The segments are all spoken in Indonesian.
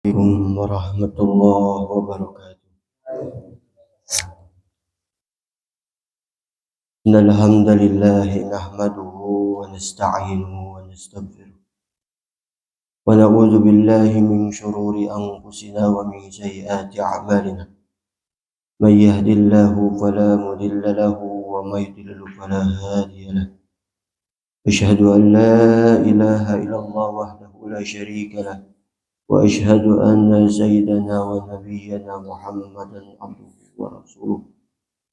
Assalamualaikum warahmatullahi wabarakatuh. Innal hamdalillah nahmaduhu wa nasta'inuhu wa nastaghfiruh wa na'udzu billahi min shururi anfusina wa min sayyiati a'malina. May yahdihillahu fala mudilla lahu wa may yudlil fala hadiya lahu. Asyhadu an la ilaha illallah wahdahu la syarika lahu wa asyhadu anna sayyidana wa nabiyyana Muhammadan abduhu wa rasuluh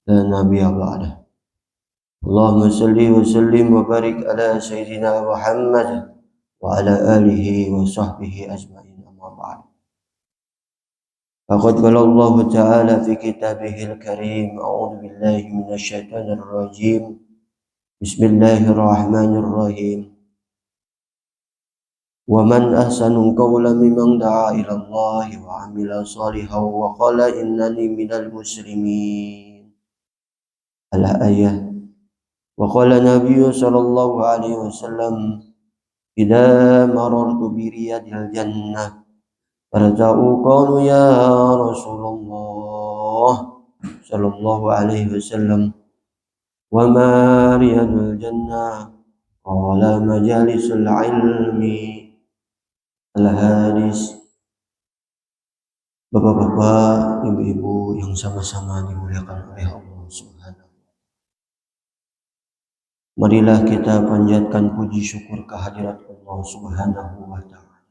la nabiyya ba'dah. Allahumma salli wa sallim wa barik ala sayyidina Muhammad wa ala alihi wa sahbihi ajma'in, amma ba'd. Faqad qala Allah ta'ala fi kitabihil karim, a'udzu billahi minasy syaithanir rajim. Bismillahirrahmanirrahim. Wa man ahsanu qawlan mimman da'a ila Allah wa 'amila shalihan wa qala innani minal muslimin. Al-ayah. Wa qala Nabiyyu sallallahu alaihi wasallam, idza marartu bi riyadil jannah farja'u qalu ya Rasulullah sallallahu alaihi wasallam, wa ma riyadul jannah? Qala majalisul ilmi. Al-hadis. Bapak-bapak, ibu-ibu yang sama-sama dimuliakan oleh Allah Subhanahu. Marilah kita panjatkan puji syukur kehadirat Allah Subhanahu wa ta'ala.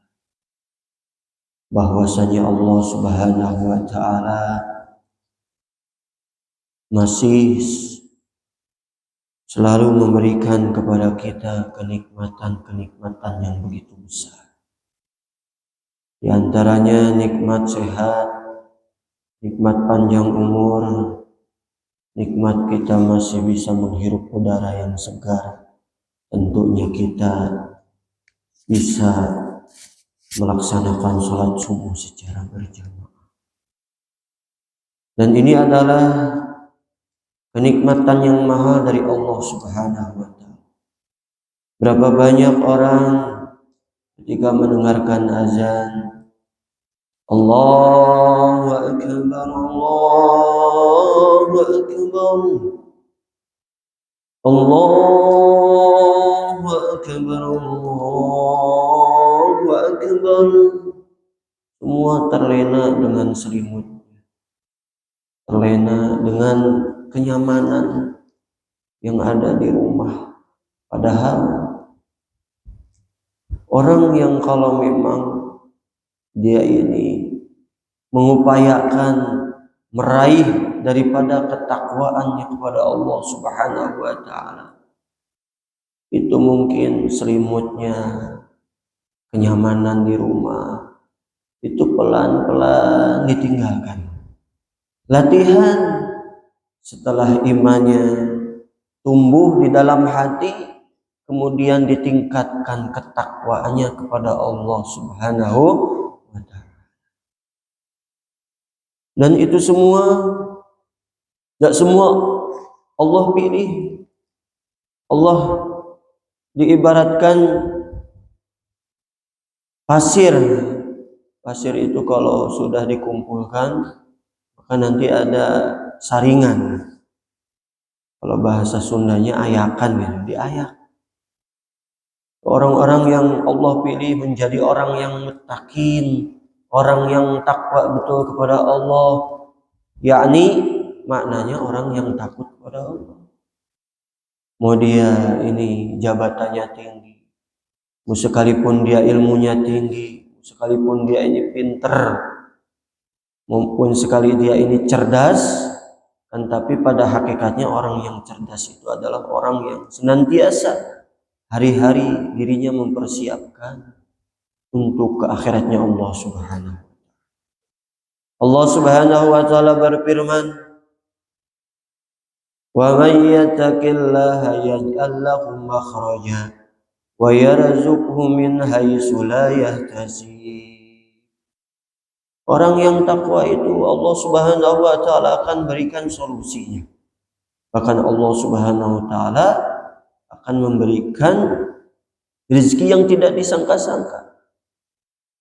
Bahwasanya Allah Subhanahu wa ta'ala masih selalu memberikan kepada kita kenikmatan-kenikmatan yang begitu besar. Di antaranya nikmat sehat, nikmat panjang umur, nikmat kita masih bisa menghirup udara yang segar. Tentunya kita bisa melaksanakan sholat subuh secara berjamaah. Dan ini adalah kenikmatan yang mahal dari Allah Subhanahu wa ta'ala. Berapa banyak orang ketika mendengarkan azan, Allahu Akbar, Allahu Akbar, Allahu Akbar, Allahu Akbar. Semua terlena dengan selimutnya, terlena dengan kenyamanan yang ada di rumah. Padahal orang yang kalau memang dia ini mengupayakan meraih daripada ketakwaannya kepada Allah Subhanahu wa ta'ala, itu mungkin selimutnya, kenyamanan di rumah itu pelan-pelan ditinggalkan. Latihan setelah imannya tumbuh di dalam hati, kemudian ditingkatkan ketakwaannya kepada Allah Subhanahu wa ta'ala. Dan itu semua, tidak semua Allah pilih. Allah diibaratkan pasir. Pasir itu kalau sudah dikumpulkan, maka nanti ada saringan. Kalau bahasa Sundanya ayakan, gitu, diayak. Orang-orang yang Allah pilih menjadi orang yang muttaqin, orang yang takwa betul kepada Allah, yakni maknanya orang yang takut kepada Allah. Mau dia ini jabatannya tinggi, sekalipun dia ilmunya tinggi, sekalipun dia ini pinter, maupun sekali dia ini cerdas, kan tapi pada hakikatnya orang yang cerdas itu adalah orang yang senantiasa hari-hari dirinya mempersiapkan untuk ke akhiratnya Allah Subhanahu. Allah Subhanahu wa ta'ala berfirman, wa may yattaqillaha yaj'al lahu makhraja wa yarzuqhu min haitsu la yahtasib. Orang yang takwa itu Allah Subhanahu wa ta'ala akan berikan solusinya. Bahkan Allah Subhanahu wa ta'ala akan memberikan rezeki yang tidak disangka-sangka.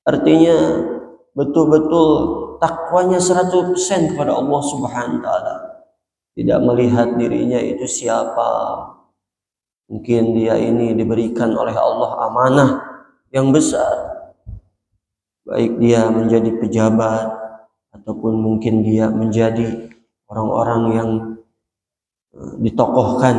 Artinya betul-betul takwanya 100% kepada Allah Subhanahu wa taala. Tidak melihat dirinya itu siapa. Mungkin dia ini diberikan oleh Allah amanah yang besar. Baik dia menjadi pejabat ataupun mungkin dia menjadi orang-orang yang ditokohkan.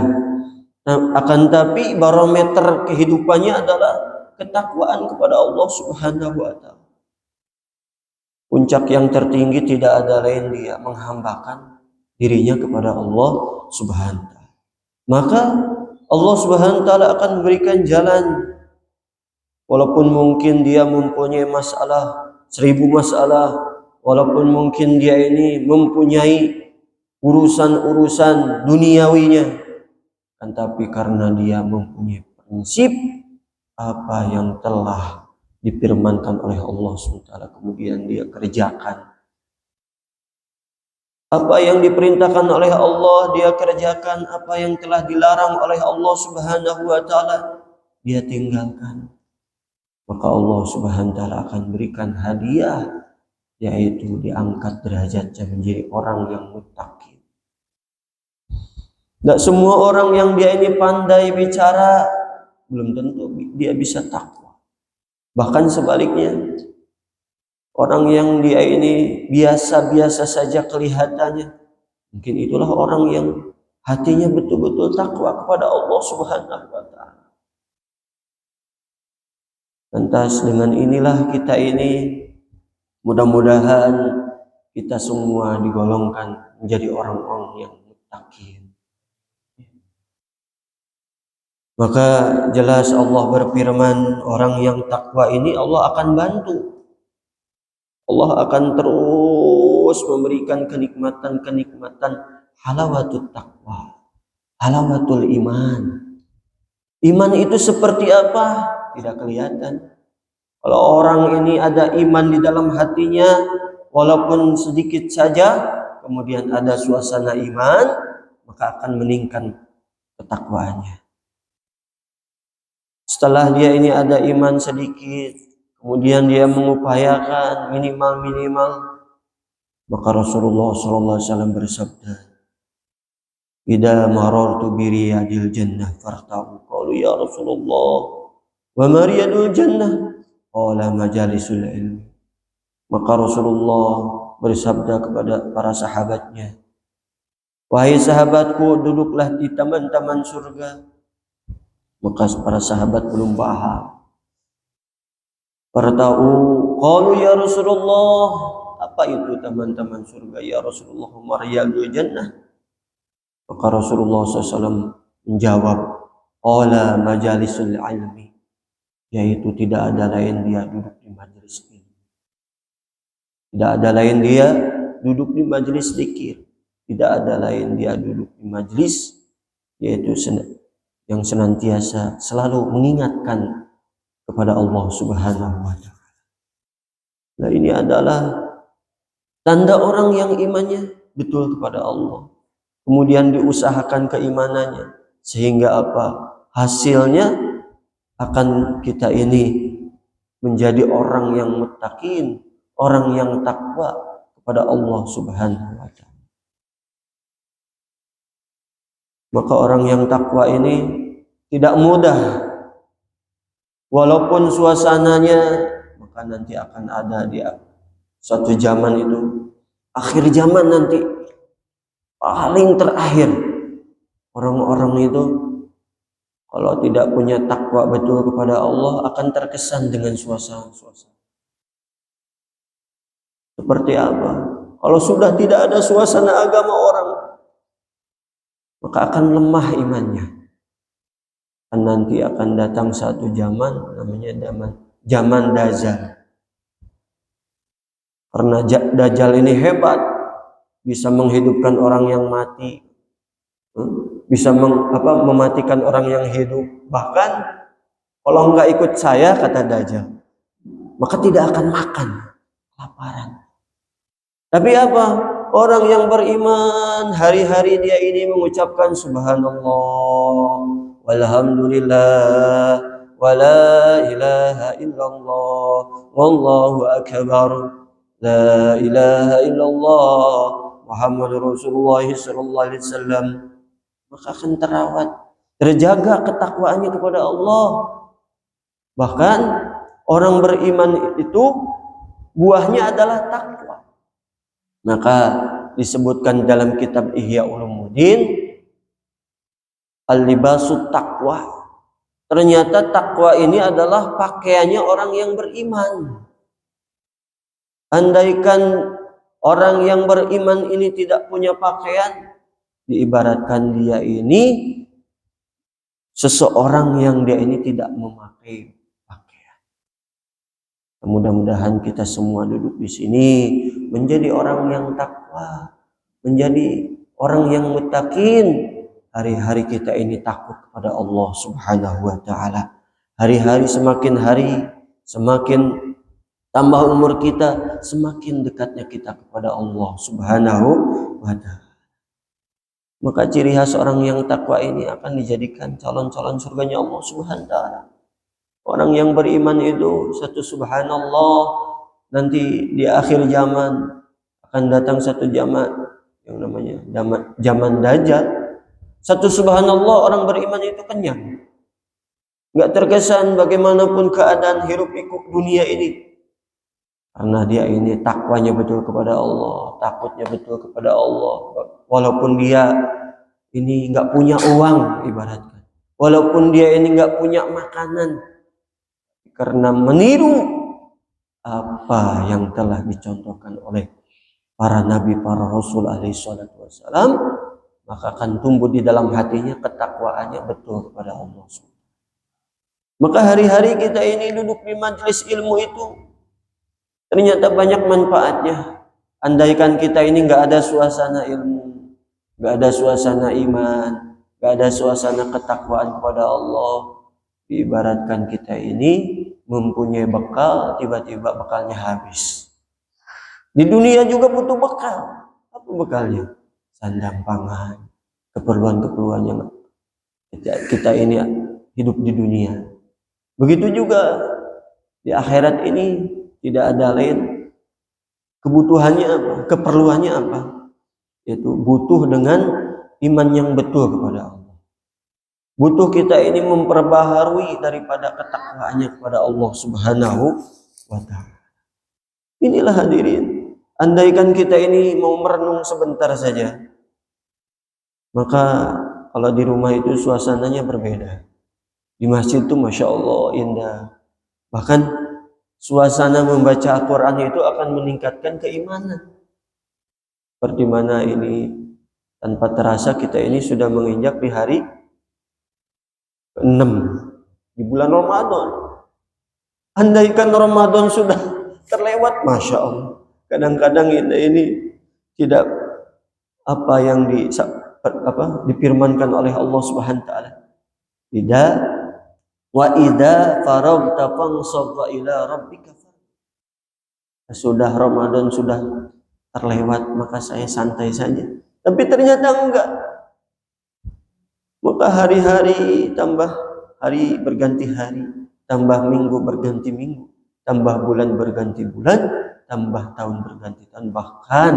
Nah, akan tapi barometer kehidupannya adalah ketakwaan kepada Allah Subhanahu wa taala. Puncak yang tertinggi tidak ada lain dia menghambakan dirinya kepada Allah Subhanahu wa taala. Maka Allah Subhanahu wa taala akan memberikan jalan, walaupun mungkin dia mempunyai masalah 1000 masalah, walaupun mungkin dia ini mempunyai urusan-urusan duniawinya, kan tapi karena dia mempunyai prinsip apa yang telah difirmankan oleh Allah SWT, kemudian dia kerjakan. Apa yang diperintahkan oleh Allah dia kerjakan, apa yang telah dilarang oleh Allah Subhanahu wa taala dia tinggalkan. Maka Allah Subhanahu wa taala akan berikan hadiah, yaitu diangkat derajatnya menjadi orang yang muttaqin. Tidak semua orang yang dia ini pandai bicara belum tentu dia bisa takwa. Bahkan sebaliknya, orang yang dia ini biasa-biasa saja kelihatannya, mungkin itulah orang yang hatinya betul-betul takwa kepada Allah Subhanahu wa taala. Lantas dengan inilah kita ini mudah-mudahan kita semua digolongkan menjadi orang-orang yang muttaqin. Maka jelas Allah berfirman, orang yang takwa ini Allah akan bantu. Allah akan terus memberikan kenikmatan-kenikmatan halawatul takwa, halawatul iman. Iman itu seperti apa? Tidak kelihatan. Kalau orang ini ada iman di dalam hatinya, walaupun sedikit saja, kemudian ada suasana iman, maka akan meningkat ketakwaannya. Setelah dia ini ada iman sedikit, kemudian dia mengupayakan minimal, maka Rasulullah SAW bersabda, "Idza marartu bi riyadil jannah farta'u." Qalu ya Rasulullah, "Wa ma riyadul jannah?" Qala majalisul ilmi. Maka Rasulullah bersabda kepada para sahabatnya, "Wahai sahabatku, duduklah di taman-taman surga." Maka para sahabat belum paham. Farta'u, qalu ya Rasulullah, apa itu taman-taman surga ya Rasulullah? Mariyadul jannah. Maka Rasulullah SAW menjawab, qala majalisul ilmi, yaitu tidak ada lain dia duduk di majelis ilmu. Tidak ada lain dia duduk di majelis zikir. Tidak ada lain dia duduk di majelis, yaitu yang senantiasa selalu mengingatkan kepada Allah Subhanahu wa taala. Nah, ini adalah tanda orang yang imannya betul kepada Allah. Kemudian diusahakan keimanannya sehingga apa? Hasilnya akan kita ini menjadi orang yang muttaqin, orang yang takwa kepada Allah Subhanahu wa taala. Maka orang yang takwa ini tidak mudah, walaupun suasananya, maka nanti akan ada dia suatu zaman itu, akhir zaman nanti, paling terakhir, orang-orang itu kalau tidak punya takwa betul kepada Allah akan terkesan dengan suasana-suasana. Seperti apa? Kalau sudah tidak ada suasana agama orang, maka akan lemah imannya. Dan nanti akan datang satu zaman, namanya zaman Dajjal. Karena Dajjal ini hebat, bisa menghidupkan orang yang mati, bisa mematikan orang yang hidup. Bahkan kalau enggak ikut saya, kata Dajjal, maka tidak akan makan, kelaparan. Tapi apa? Orang yang beriman hari-hari dia ini mengucapkan subhanallah, walhamdulillah, wala ilaha illallah, wallahu akbar. la ilaha illallah Muhammadur Rasulullah sallallahu alaihi wasallam, maka akan terawat, terjaga ketakwaannya kepada Allah. Bahkan orang beriman itu buahnya adalah takwa. Maka disebutkan dalam kitab Ihya Ulumuddin, al-libasut taqwa. Ternyata takwa ini adalah pakaiannya orang yang beriman. Andaikan orang yang beriman ini tidak punya pakaian, diibaratkan dia ini seseorang yang dia ini tidak memakai pakaian. Mudah-mudahan kita semua duduk di sini menjadi orang yang takwa, menjadi orang yang muttaqin. Hari-hari kita ini takut kepada Allah Subhanahu wa taala. Hari-hari semakin tambah umur kita, semakin dekatnya kita kepada Allah Subhanahu wa taala. Maka ciri khas orang yang takwa ini akan dijadikan calon-calon surganya Allah Subhanahu wa taala. Orang yang beriman itu satu subhanallah, nanti di akhir zaman akan datang satu zaman yang namanya zaman Dajjal. Satu subhanallah, orang beriman itu kenyang, nggak terkesan bagaimanapun keadaan hiruk pikuk dunia ini, karena dia ini takwanya betul kepada Allah, takutnya betul kepada Allah. Walaupun dia ini nggak punya uang, ibaratkan, walaupun dia ini nggak punya makanan, karena meniru apa yang telah dicontohkan oleh para nabi, para rasul alaihi salatu wassalam, maka akan tumbuh di dalam hatinya ketakwaannya betul kepada Allah. Maka hari-hari kita ini duduk di majelis ilmu itu ternyata banyak manfaatnya. Andaikan kita ini nggak ada suasana ilmu, nggak ada suasana iman, nggak ada suasana ketakwaan kepada Allah, diibaratkan kita ini mempunyai bekal, tiba-tiba bekalnya habis. Di dunia juga butuh bekal. Apa bekalnya? Sandang pangan, keperluan-keperluan yang kita ini hidup di dunia. Begitu juga di akhirat ini tidak ada lain kebutuhannya apa, keperluannya apa, yaitu butuh dengan iman yang betul kepada Allah. Butuh kita ini memperbaharui daripada ketakwaannya kepada Allah Subhanahu wa taala. Inilah hadirin, andaikan kita ini mau merenung sebentar saja, maka kalau di rumah itu suasananya berbeda. Di masjid itu Masya Allah indah. Bahkan suasana membaca Al-Quran itu akan meningkatkan keimanan. Seperti mana ini tanpa terasa kita ini sudah menginjak di hari 6 di bulan Ramadan. Andaikan Ramadan sudah terlewat, Masya Allah. Kadang-kadang ini tidak apa yang difirmankan oleh Allah Subhanahu wa taala. Wa idza faragta fansab ila rabbika. Sudah Ramadan sudah terlewat, maka saya santai saja. Tapi ternyata enggak. Maka hari-hari tambah hari berganti hari, tambah minggu berganti minggu, tambah bulan berganti bulan, tambah tahun berganti tahun. Bahkan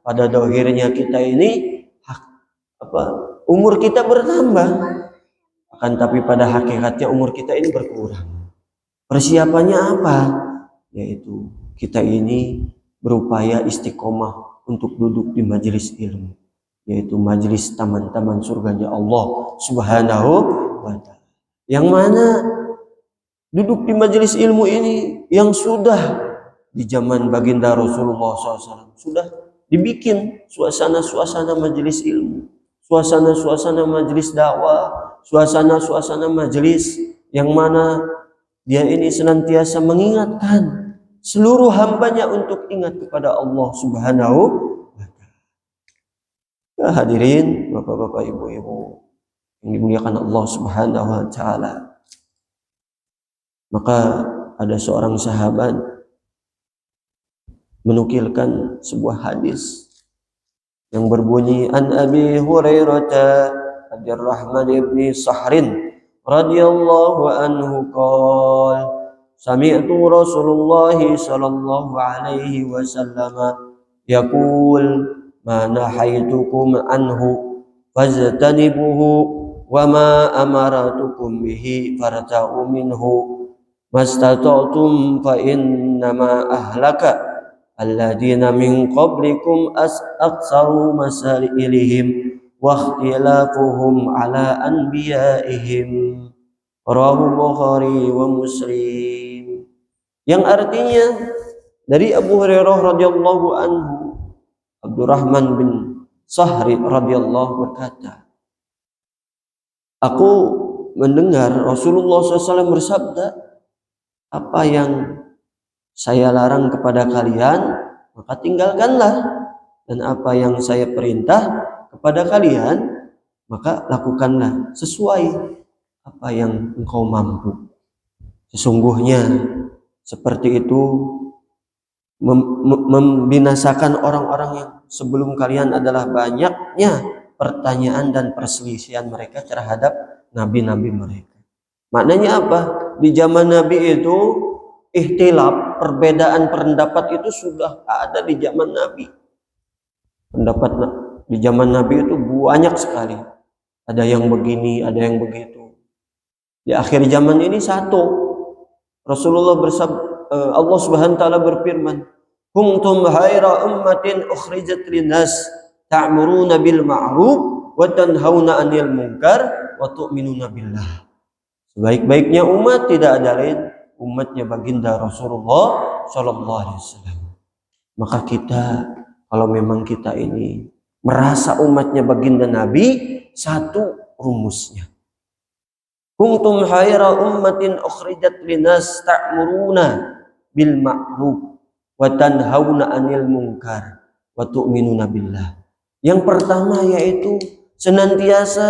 pada dohirnya kita ini umur kita bertambah, akan tapi pada hakikatnya umur kita ini berkurang. Persiapannya apa? Yaitu kita ini berupaya istiqomah untuk duduk di majelis ilmu, yaitu majelis taman-taman surganya Allah Subhanahu wa taala. Yang mana duduk di majelis ilmu ini yang sudah di zaman baginda Rasulullah SAW sudah dibikin suasana-suasana majelis ilmu, suasana-suasana majelis dakwah, suasana-suasana majelis yang mana dia ini senantiasa mengingatkan seluruh hambanya untuk ingat kepada Allah Subhanahu wa ta'ala. Ya hadirin, bapak-bapak, ibu-ibu yang dimuliakan Allah Subhanahu wa ta'ala. Maka ada seorang sahabat menukilkan sebuah hadis yang berbunyi, an Abi Hurairah Abdurrahman ibn Sahrin radhiyallahu anhu qala sami'tu Rasulullah sallallahu alaihi wasallam yaqul ma nahaitukum anhu fajtanibuhu wa ma amaratukum bihi farta'u minhu mastata'tum fa innama ahlaka alladziina min qablikum aktsaru masailihim wa ikhtilafuhum ala anbiya'ihim. Rawahu Bukhari wa Muslim. Yang artinya dari Abu Hurairah radhiyallahu anhu, Abdurrahman bin Sahri radhiyallahu berkata, aku mendengar Rasulullah SAW bersabda, apa yang saya larang kepada kalian, maka tinggalkanlah. Dan apa yang saya perintah kepada kalian, maka lakukanlah sesuai apa yang engkau mampu. Sesungguhnya seperti itu membinasakan orang-orang yang sebelum kalian adalah banyaknya pertanyaan dan perselisihan mereka terhadap nabi-nabi mereka. Maknanya apa? Di zaman Nabi itu ikhtilaf, perbedaan pendapat itu sudah ada di zaman Nabi. Pendapat di zaman Nabi itu banyak sekali. Ada yang begini, ada yang begitu. Di akhir zaman ini satu. Rasulullah bersabda, Allah Subhanahu wa taala berfirman, "Kuntum khaira ummatin ukhrijat linnas ta'muruna bil ma'ruf wa tanhauna 'anil munkar wa tu'minuna billah." Sebaik-baiknya umat tidak ada lain umatnya baginda Rasulullah sallallahu alaihi wasallam. Maka kita, kalau memang kita ini merasa umatnya baginda Nabi, satu rumusnya. Kuntum khaira ummatin ukhrijat linnas ta'muruna bil ma'ruf wa tanhauna 'anil munkar wa tu'minuna billah. Yang pertama yaitu senantiasa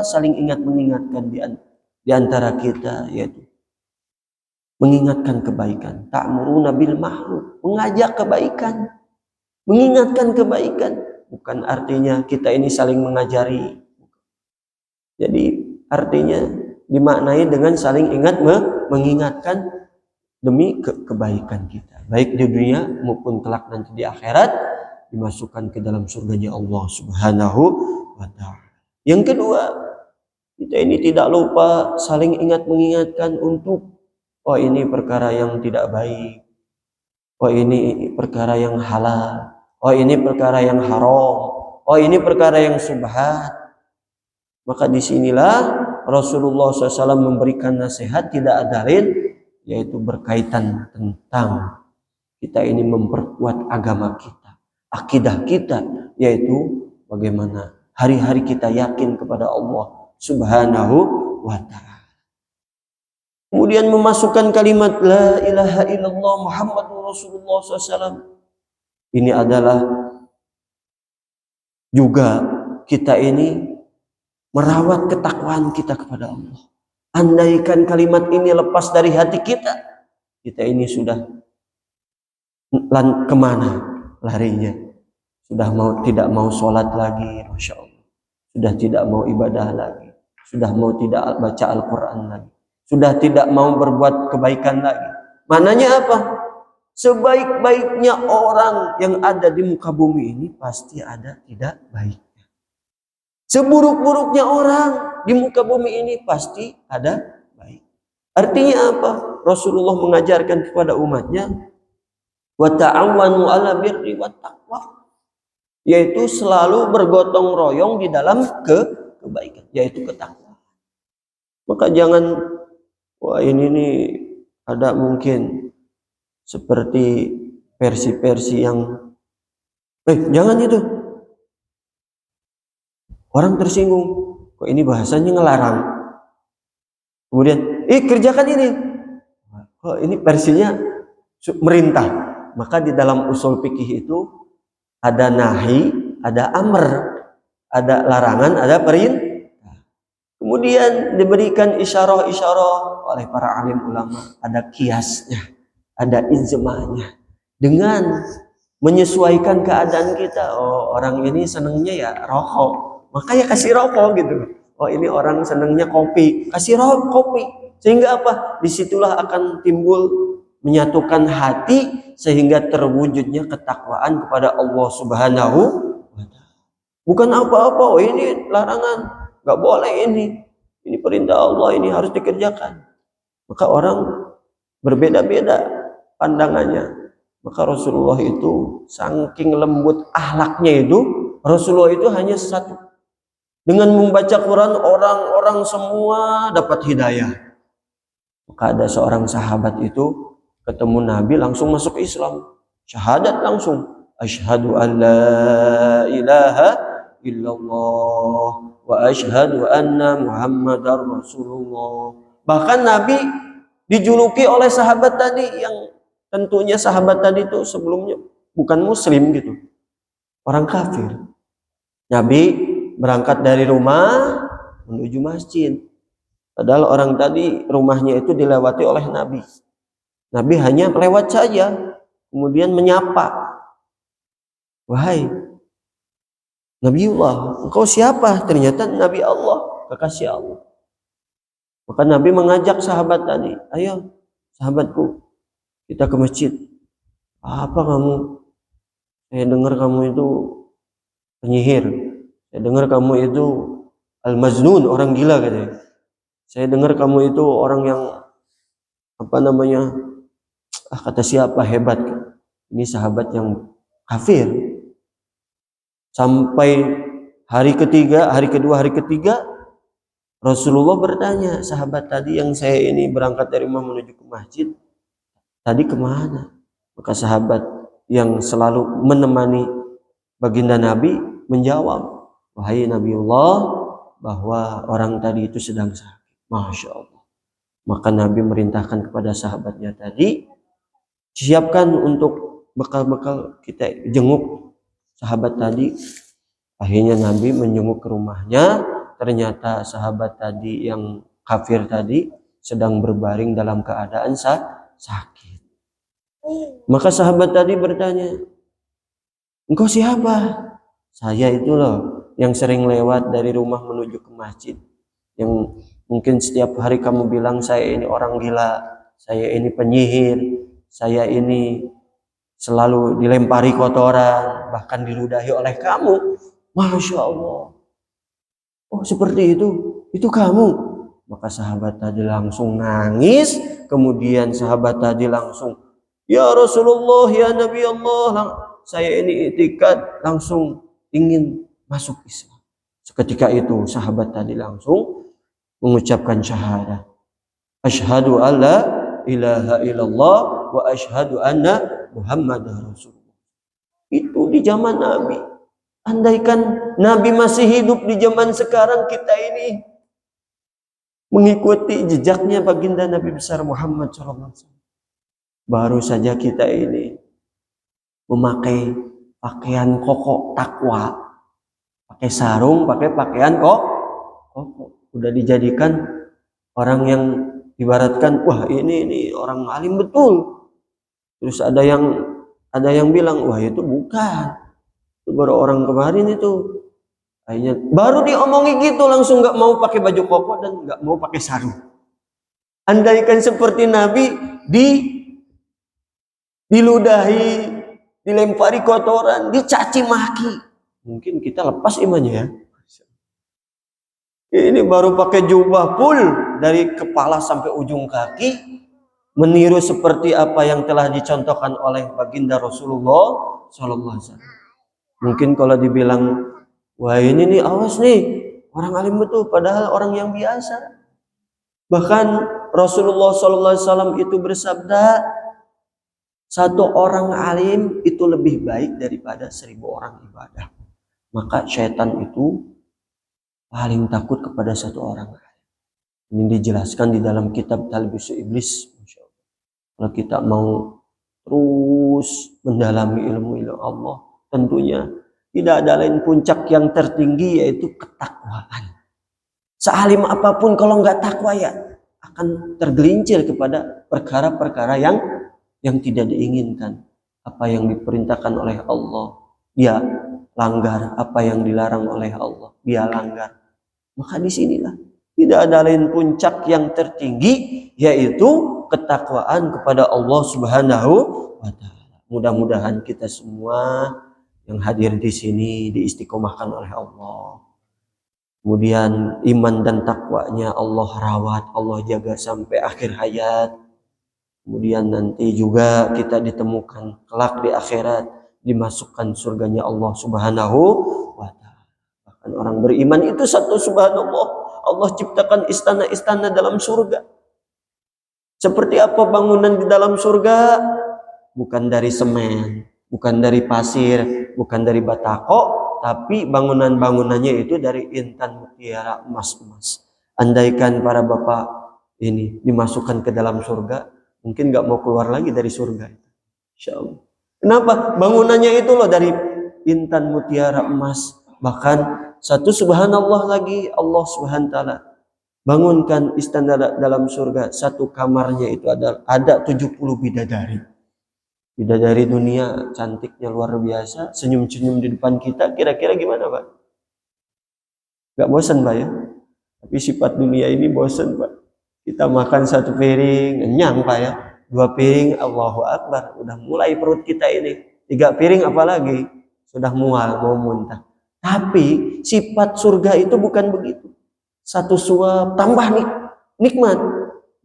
saling ingat mengingatkan di antara kita, yaitu mengingatkan kebaikan. Ta'muruna bil ma'ruf, mengajak kebaikan, mengingatkan kebaikan. Bukan artinya kita ini saling mengajari. Jadi artinya dimaknai dengan saling mengingatkan demi kebaikan kita, baik di dunia maupun kelak nanti di akhirat, dimasukkan ke dalam surganya Allah Subhanahu wa ta'ala. Yang kedua, kita ini tidak lupa saling ingat mengingatkan untuk oh ini perkara yang tidak baik, oh ini perkara yang halal, oh ini perkara yang haram, oh ini perkara yang subhat. Maka disinilah Rasulullah SAW memberikan nasihat tidak ada lain, yaitu berkaitan tentang kita ini memperkuat agama kita, akidah kita, yaitu bagaimana hari-hari kita yakin kepada Allah Subhanahu wa ta'ala. Kemudian memasukkan kalimat la ilaha illallah Muhammadur Rasulullah SAW. Ini adalah juga kita ini merawat ketakwaan kita kepada Allah. Andaikan kalimat ini lepas dari hati kita, kita ini sudah kemana larinya? Sudah tidak mau sholat lagi, Masya Allah. Sudah tidak mau ibadah lagi. Sudah mau tidak baca Al-Quran lagi. Sudah tidak mau berbuat kebaikan lagi. Mananya apa? Sebaik-baiknya orang yang ada di muka bumi ini pasti ada tidak baik. Seburuk-buruknya orang di muka bumi ini pasti ada baik. Artinya apa? Rasulullah mengajarkan kepada umatnya, wa ta'awanu 'ala birri wat taqwa, yaitu selalu bergotong royong di dalam kebaikan, yaitu ketakwaan. Maka jangan wah ini nih ada mungkin seperti versi-versi yang jangan itu. Orang tersinggung, kok ini bahasanya ngelarang. Kemudian, kerjakan ini. Kok ini versinya merintah. Maka di dalam usul fikih itu ada nahi, ada amr, ada larangan, ada perintah. Kemudian diberikan isyarah-isyarah oleh para alim ulama, ada kiasnya, ada ijma'nya. Dengan menyesuaikan keadaan kita. Oh, orang ini senangnya ya rokok. Maka ya kasih rokok gitu. Oh ini orang senangnya kopi, kasih kopi. Sehingga apa? Disitulah akan timbul menyatukan hati sehingga terwujudnya ketakwaan kepada Allah Subhanahu wa Ta'ala. Bukan apa-apa, oh ini larangan, nggak boleh ini perintah Allah, ini harus dikerjakan. Maka orang berbeda-beda pandangannya. Maka Rasulullah itu saking lembut akhlaknya itu, Rasulullah itu hanya satu. Dengan membaca Quran orang-orang semua dapat hidayah. Maka ada seorang sahabat itu ketemu Nabi langsung masuk Islam. Syahadat langsung. Asyhadu an la ilaha illallah wa asyhadu anna Muhammadar Rasulullah. Bahkan Nabi dijuluki oleh sahabat tadi yang tentunya sahabat tadi itu sebelumnya bukan muslim gitu. Orang kafir. Nabi berangkat dari rumah menuju masjid. Padahal orang tadi rumahnya itu dilewati oleh Nabi. Nabi hanya lewat saja, kemudian menyapa. Wahai Nabiullah, engkau siapa? Ternyata Nabi Allah, kekasih Allah. Maka Nabi mengajak sahabat tadi, ayo sahabatku, kita ke masjid. Apa kamu? Saya dengar kamu itu penyihir. Saya dengar kamu itu al-majnun, orang gila katanya. Saya dengar kamu itu orang yang kata siapa hebat. Ini sahabat yang kafir. Sampai hari kedua, hari ketiga Rasulullah bertanya, sahabat tadi yang saya ini berangkat dari rumah menuju ke masjid, tadi kemana? Maka sahabat yang selalu menemani baginda Nabi menjawab, wahai Nabiullah, bahwa orang tadi itu sedang sakit. Masya Allah. Maka Nabi merintahkan kepada sahabatnya tadi, siapkan untuk bekal-bekal kita jenguk sahabat tadi. Akhirnya Nabi menjenguk ke rumahnya. Ternyata sahabat tadi yang kafir tadi sedang berbaring dalam keadaan sakit. Maka sahabat tadi bertanya, engkau siapa? Saya itu loh yang sering lewat dari rumah menuju ke masjid, yang mungkin setiap hari kamu bilang saya ini orang gila, saya ini penyihir, saya ini selalu dilempari kotoran, bahkan diludahi oleh kamu. Masya Allah. Oh seperti itu kamu. Maka sahabat tadi langsung nangis, kemudian sahabat tadi langsung, ya Rasulullah, ya Nabi Allah, saya ini i'tikad, langsung ingin masuk Islam. Seketika itu sahabat tadi langsung mengucapkan syahadat. Asyhadu alla ilaha illallah wa asyhadu anna Muhammadar Rasulullah. Itu di zaman Nabi. Andaikan Nabi masih hidup di zaman sekarang, kita ini mengikuti jejaknya baginda Nabi besar Muhammad SAW. Baru saja kita ini memakai pakaian koko takwa, pakai sarung, pakai pakaian koko. Udah dijadikan orang yang ibaratkan, wah ini orang alim betul. Terus ada yang bilang, wah itu bukan, itu baru orang kemarin itu. Akhirnya baru diomongi gitu langsung nggak mau pakai baju koko dan nggak mau pakai sarung. Andaikan seperti Nabi diludahi, dilempari kotoran, dicaci maki, mungkin kita lepas imannya ya. Ini baru pakai jubah full dari kepala sampai ujung kaki, meniru seperti apa yang telah dicontohkan oleh baginda Rasulullah SAW. Mungkin kalau dibilang, wah ini nih awas nih, orang alim betul, padahal orang yang biasa. Bahkan Rasulullah SAW itu bersabda, satu orang alim itu lebih baik daripada 1000 orang ibadah. Maka syaitan itu paling takut kepada satu orang. Ini dijelaskan di dalam kitab Talbisu Iblis. Kalau kita mau terus mendalami ilmu Allah, tentunya tidak ada lain puncak yang tertinggi yaitu ketakwaan. Sealim apapun kalau nggak takwa ya akan tergelincir kepada perkara-perkara yang tidak diinginkan. Apa yang diperintahkan oleh Allah, dia langgar. Apa yang dilarang oleh Allah, dia langgar. Maka disinilah Tidak ada lain puncak yang tertinggi yaitu ketakwaan kepada Allah Subhanahu wa taala. Mudah-mudahan kita semua yang hadir di sini diistiqomahkan oleh Allah. Kemudian iman dan takwanya Allah rawat, Allah jaga sampai akhir hayat. Kemudian nanti juga kita ditemukan kelak di akhirat, dimasukkan surganya Allah Subhanahu wa taala. Bahkan orang beriman itu satu, subhanallah, Allah ciptakan istana-istana dalam surga. Seperti apa bangunan di dalam surga? Bukan dari semen, bukan dari pasir, bukan dari batako, tapi bangunan-bangunannya itu dari intan mutiara emas-emas. Andaikan para bapak ini dimasukkan ke dalam surga, mungkin nggak mau keluar lagi dari surga. Insya Allah. Kenapa? Bangunannya itu loh dari intan mutiara emas. Bahkan satu, subhanallah lagi, Allah Subhanahu wa taala bangunkan istana dalam surga. Satu kamarnya itu ada 70 bidadari. Bidadari dunia cantiknya luar biasa, senyum-senyum di depan kita. Kira-kira gimana, Pak? Gak bosan, Pak ya? Tapi sifat dunia ini bosan, Pak. Kita makan satu piring, kenyang, Pak ya. 2 piring, Allahu Akbar. Udah mulai perut kita ini. 3 piring apalagi. Sudah mual, mau muntah. Tapi sifat surga itu bukan begitu. 1 suap tambah nikmat,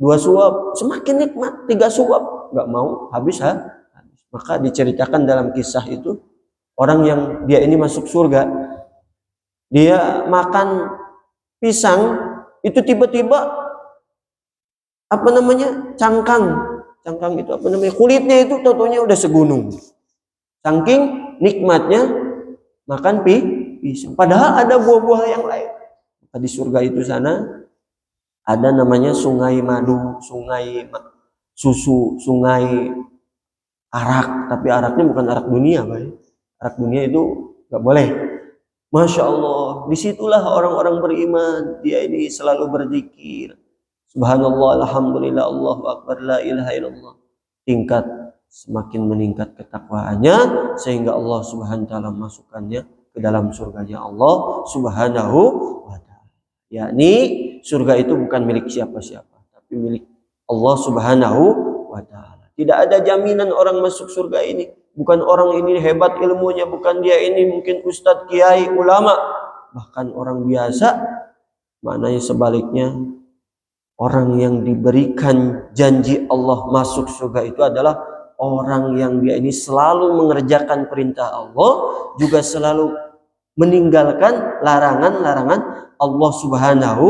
2 suap semakin nikmat, 3 suap nggak mau habis. Maka diceritakan dalam kisah itu, orang yang dia ini masuk surga, dia makan pisang itu tiba-tiba cangkang itu kulitnya itu totonya udah segunung, saking nikmatnya makan pisang. Padahal ada buah-buah yang lain. Di surga itu sana ada namanya sungai madu, sungai susu, sungai arak. Tapi araknya bukan arak dunia, Pak. Arak dunia itu nggak boleh. Masya Allah, disitulah orang-orang beriman, dia ini selalu berzikir. Subhanallah, alhamdulillah, Allahu Akbar, la ilaha illallah. Tingkat semakin meningkat ketakwaannya, sehingga Allah Subhanahu wa taala masukkannya ke dalam surganya Allah Subhanahu wa taala. Yakni surga itu bukan milik siapa-siapa, tapi milik Allah Subhanahu wa taala. Tidak ada jaminan orang masuk surga ini. Bukan orang ini hebat ilmunya, bukan dia ini mungkin ustadz, kiai, ulama, bahkan orang biasa. Maknanya sebaliknya, orang yang diberikan janji Allah masuk surga itu adalah orang yang dia ini selalu mengerjakan perintah Allah, juga selalu meninggalkan larangan-larangan Allah Subhanahu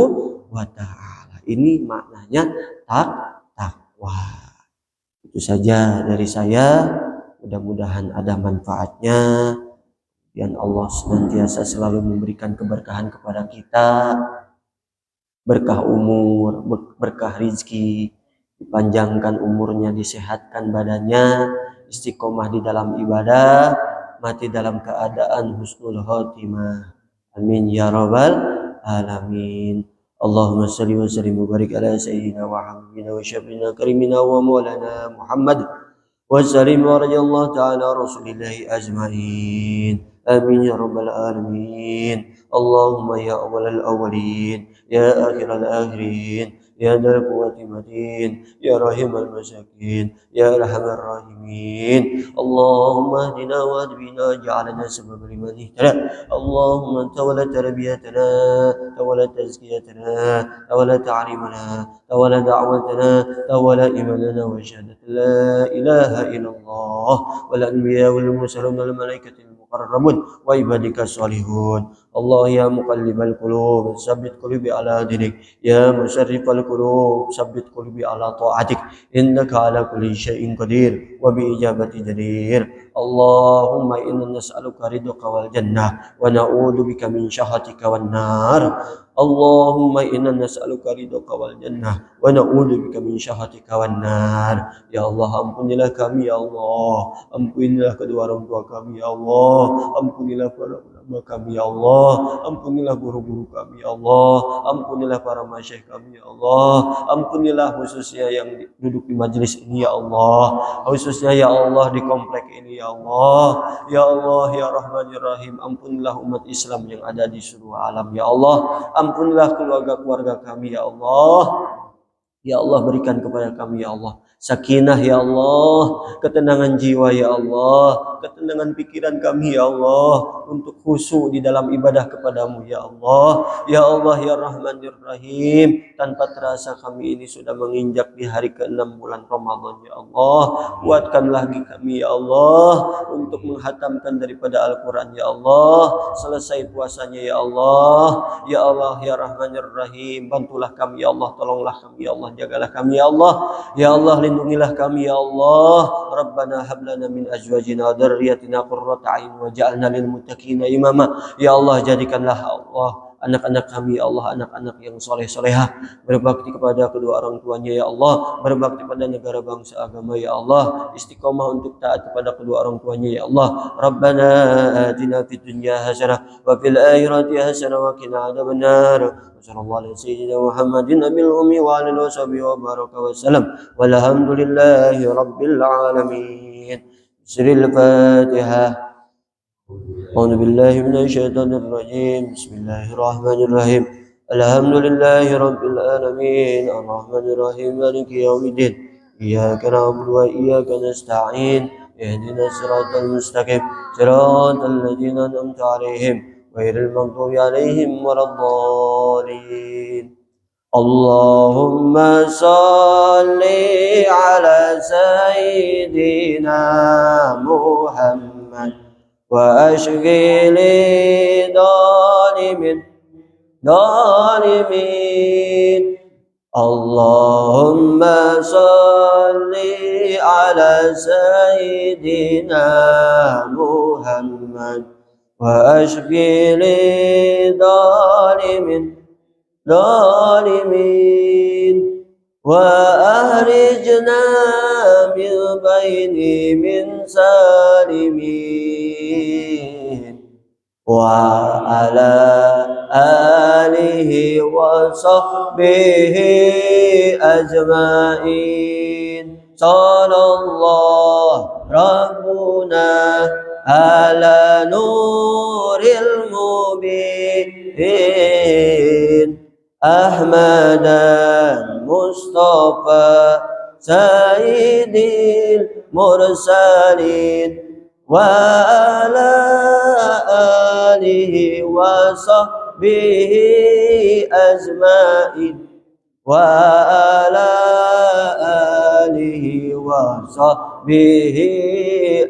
wa taala. Ini maknanya takwa. Itu saja dari saya. Mudah-mudahan ada manfaatnya. Dan Allah senantiasa selalu memberikan keberkahan kepada kita. Berkah umur, berkah rizki, dipanjangkan umurnya, disehatkan badannya, istiqomah di dalam ibadah, mati dalam keadaan husnul khotimah. Amin ya rabbal alamin. Allahumma salli wa sallim wa barik ala sayyidina wa habibina wa syafiina karimina wa maulana Muhammad wa sallim wa radiyallahu ta'ala rasulillahi ajma'in. Amin ya rabbal alamin. Allahumma ya awwalal awwalin, ya akhiral akhirin, ya dzal quwwati matin, ya rahimal masakin, ya arhamar rahimin. Allahumma hdina wa hadbina ja'alna sababa liman ihtada. Allahumma tawalla tarbiyatana, tawalla tazkiyatana, tawalla ta'limana, tawalla da'watana, tawalla imanana wa syahadat la ilaha illallah wal anbiya wal mursalun wal malaikatil muqarrabun wa ibadika salihun. Allah ya muqallibal qulub, tsabbit qulubi ala dinik. Ya musarrifal qulub, tsabbit qulubi ala ta'atik. Innaka ala kulli syai'in qadir wa bi ijabati jadir. Allahumma inna nas'aluka ridhaka wal jannah wa na'udzu bika min syahhatika wan nar. Allahumma inna nas'aluka ridhaka wal jannah wa na'udzu bika min syahhatika wan nar. Ya Allah, ampunilah kami ya Allah. Ampunilah kedua orang tua kami ya Allah. Ampunilah para ulama tua kami ya Allah, ampunilah guru-guru kami ya Allah, ampunilah para masyayikh kami ya Allah, ampunilah khususnya yang duduk di majelis ini ya Allah, khususnya ya Allah di komplek ini ya Allah, ya Allah ya Rahman ya Rahim, ampunilah umat Islam yang ada di seluruh alam ya Allah, ampunilah keluarga-keluarga kami ya Allah. Ya Allah, berikan kepada kami ya Allah sakinah ya Allah, ketenangan jiwa ya Allah, ketenangan pikiran kami ya Allah, untuk khusyuk di dalam ibadah kepadamu ya Allah. Ya Allah ya Rahman ya Rahim, tanpa terasa kami ini sudah menginjak di hari ke-6 bulan Ramadan ya Allah. Kuatkan lagi kami ya Allah untuk menghatamkan daripada Al-Quran ya Allah, selesai puasanya ya Allah. Ya Allah ya Rahman ya Rahim, bantulah kami ya Allah, tolonglah kami ya Allah, jagalah kami ya Allah. Ya Allah, lindungilah kami ya Allah. Rabbana hab lana min azwajina wa dzurriyyatina qurrata a'yun waj'alna lil muttaqina imama. Ya Allah, jadikanlah Allah anak-anak kami ya Allah anak-anak yang soleh-solehah, berbakti kepada kedua orang tuanya ya Allah, berbakti pada negara bangsa agama ya Allah, istiqomah untuk taat kepada kedua orang tuanya ya Allah. Rabbana atina fid dunya hasanah wa fil akhirati hasanah wa qina adzabannar. Sallallahu alaihi sayyidina Muhammadin nabil ummi wa alihi washabihi wa baraka wa salam. Walhamdulillahi rabbil alamin. Suril Fatihah. أعوذ بالله من الشيطان الرجيم. بسم الله الرحمن الرحيم. الحمد لله رب العالمين الرحمن الرحيم مالك يوم الدين. إياك نعبد وإياك نستعين. اهدنا الصراط المستقيم صراط الذين أنعمت عليهم غير المغضوب عليهم ولا الضالين. اللهم صل على سيدنا محمد وأشغل ظالمين. اللهم صل على سيدنا محمد وأشغل ظالمين وأخرجنا من من سالمين. وعلى آله وصحبه أجمعين. صلى الله ربنا على نور المبين أحمد المصطفى سيد المرسلين وعلى آله وصحبه أجمعين وعلى آله وصحبه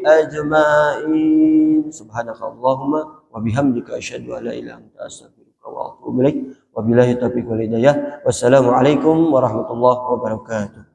أجمعين. سبحانك اللهم وبحمدك أشهد أن لا إله إلا أنت أستغفرك وأتوب إليك. Wabillahi taufiq wal hidayah. Wassalamualaikum warahmatullahi wabarakatuh.